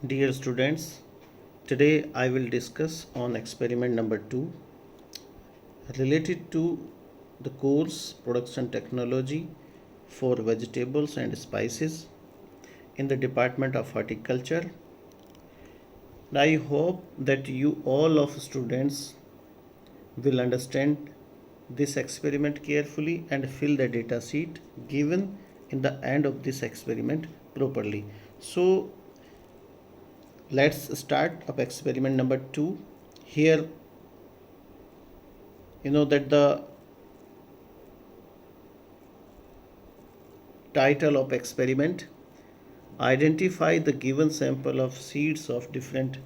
Dear students, today I will discuss on experiment number 2 related to the course Production Technology for Vegetables and Spices in the Department of Horticulture. I hope that you all of students will understand this experiment carefully and fill the data sheet given in the end of this experiment properly. So let's start up experiment number 2. Here you know that the title of experiment, identify the given sample of seeds of different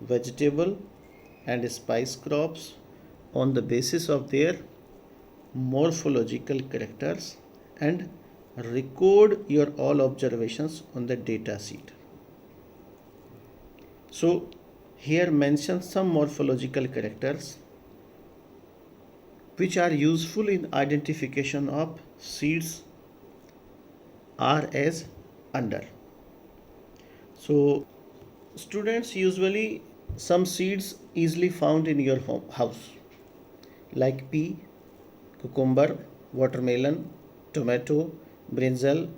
vegetable and spice crops on the basis of their morphological characters and record your all observations on the data sheet. So here mention some morphological characters which are useful in identification of seeds are as under. So students, usually some seeds easily found in your house like pea, cucumber, watermelon, tomato, brinjal,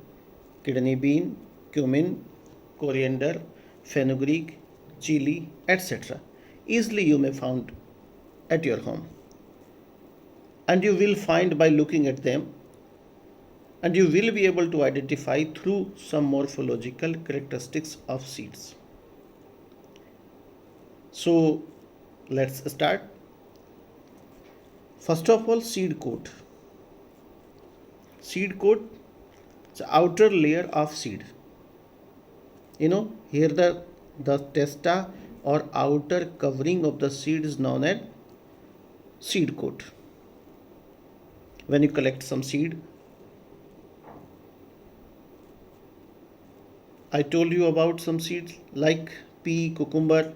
kidney bean, cumin, coriander, fenugreek, chili, etc. Easily you may found at your home, and you will find by looking at them, and you will be able to identify through some morphological characteristics of seeds. So let's start. First of all, seed coat. Seed coat is the outer layer of seed. Here the testa or outer covering of the seed is known as seed coat. When you collect some seed, I told you about some seeds like pea, cucumber,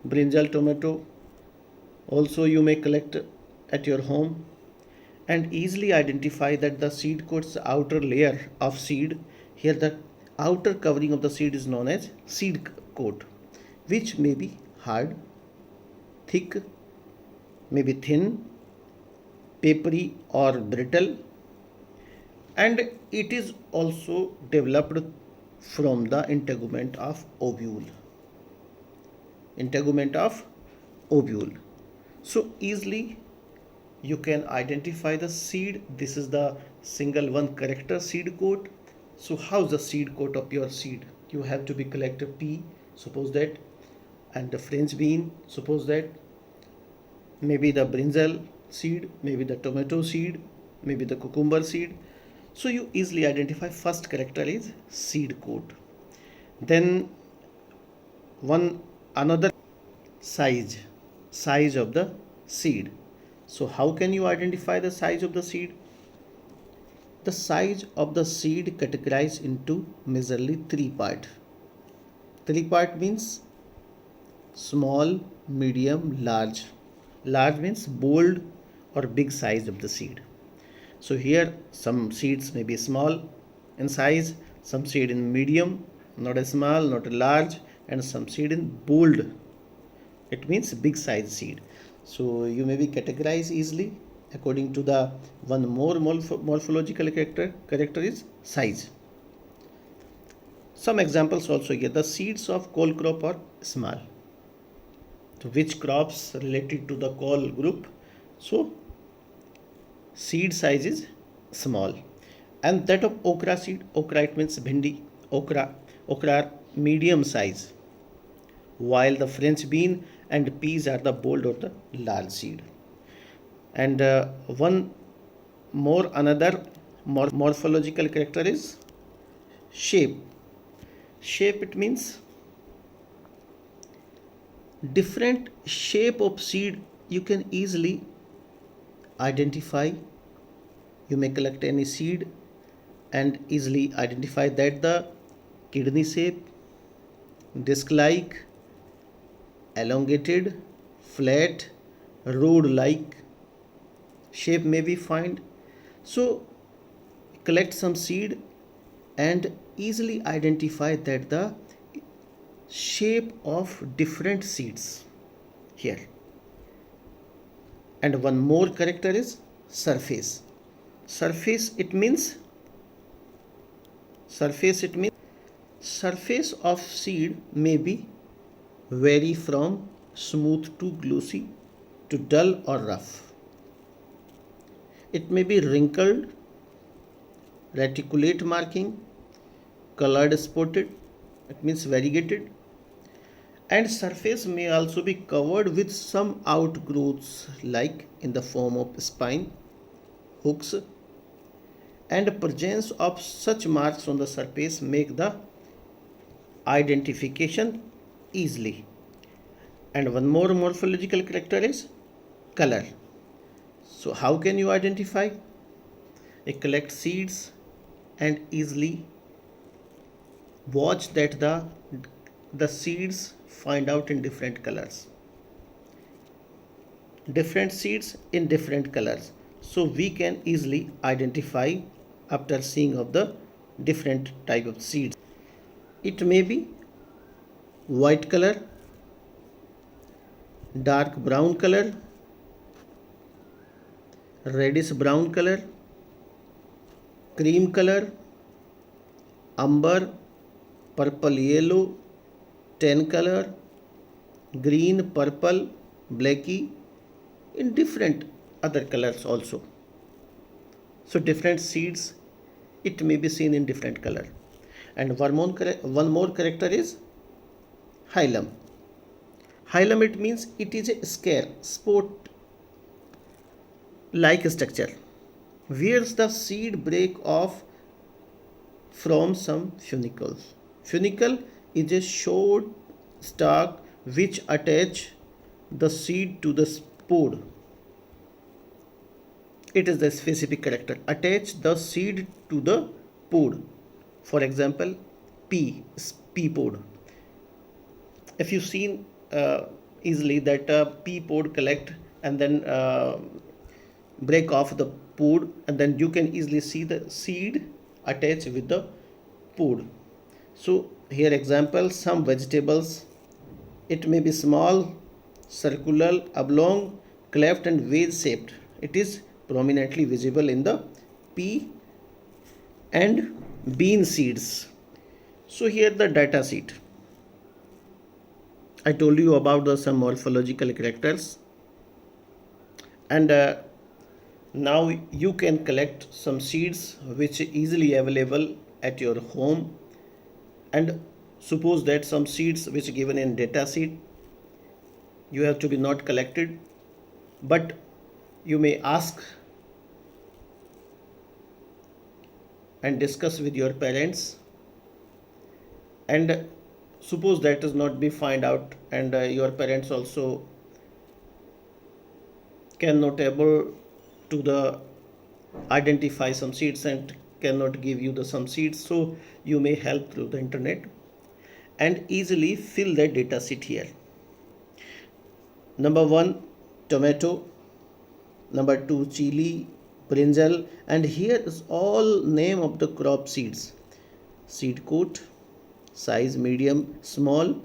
brinjal, tomato. Also you may collect at your home and easily identify that the seed coat's outer layer of seed, here the outer covering of the seed is known as seed coat, which may be hard, thick, maybe thin, papery or brittle, and it is also developed from the integument of ovule. Integument of ovule. So easily you can identify the seed. This is the single one character seed coat. So how's the seed coat of your seed? You have to be collected pea, suppose that, and the French bean, suppose that, maybe the brinjal seed, maybe the tomato seed, maybe the cucumber seed. So you easily identify first character is seed coat. Then one another size of the seed. So how can you identify the size of the seed? The size of the seed categorized into majorly three parts. Three part means small, medium, large. Large means bold or big size of the seed. So here some seeds may be small in size, some seed in medium, not a small, not a large, and some seed in bold. It means big size seed. So you may be categorized easily according to the one more morphological character is size. Some examples also here. The seeds of cole crop are small. So which crops related to the cole group? So seed size is small. And that of okra seed, okra it means bhindi, okra are medium size, while the French bean and peas are the bold or the large seed. And one more another morphological character is shape. Shape it means different shape of seed you can easily identify. You may collect any seed and easily identify that the kidney shape, disc like, elongated, flat, road like shape may be found. So collect some seed and easily identify that the shape of different seeds here. And one more character is surface. Surface of seed may be vary from smooth to glossy to dull or rough. It may be wrinkled, reticulate marking, colored spotted, it means variegated, and surface may also be covered with some outgrowths like in the form of spine, hooks, and presence of such marks on the surface make the identification easily. And one more morphological character is color. So how can you identify? You collect seeds and easily watch that the seeds find out in different colors, different seeds in different colors, so we can easily identify after seeing of the different type of seeds. It may be white color, dark brown color, reddish brown color, cream color, umber, purple yellow, tan color, green, purple, blacky, in different other colors also. So different seeds, it may be seen in different color. And one more character is hilum. Hilum, it means it is a scale, spot like structure, where the seed break off from some funicles. Funicle is a short stalk which attach the seed to the spore. It is the specific character. Attach the seed to the pod. For example, pea pod. If you seen easily that pea pod collect and then break off the pod, and then you can easily see the seed attached with the pod. So here example, some vegetables, it may be small, circular, oblong, cleft and wedge shaped. It is prominently visible in the pea and bean seeds. So here the data sheet. I told you about the some morphological characters, and now you can collect some seeds which are easily available at your home. And suppose that some seeds which are given in data sheet, you have to be not collected, but you may ask and discuss with your parents, and suppose that is not be find out, and your parents also cannot able to the identify some seeds and cannot give you the some seeds, so you may help through the internet and easily fill the data sheet here. Number 1 tomato, number 2 chili, brinjal, and here is all name of the crop seeds, seed coat, size medium, small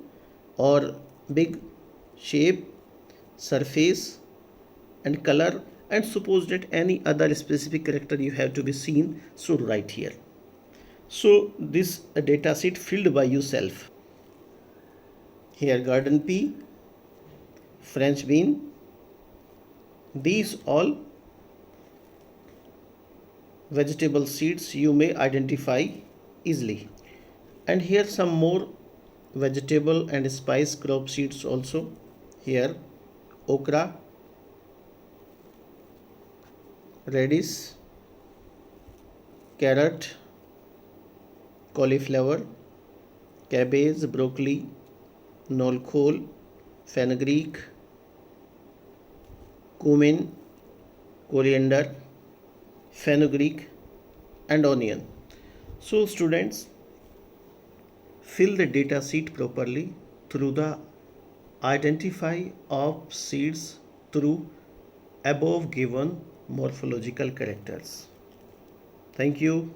or big, shape, surface and color, and suppose that any other specific character you have to be seen, so write here. So this data sheet filled by yourself. Here garden pea, French bean, these all vegetable seeds you may identify easily. And here some more vegetable and spice crop seeds also. Here okra, radish, carrot, cauliflower, cabbage, broccoli, nolkhol, fenugreek, cumin, coriander, fenugreek and onion. So students, fill the data sheet properly through the identify of seeds through above given morphological characters. Thank you.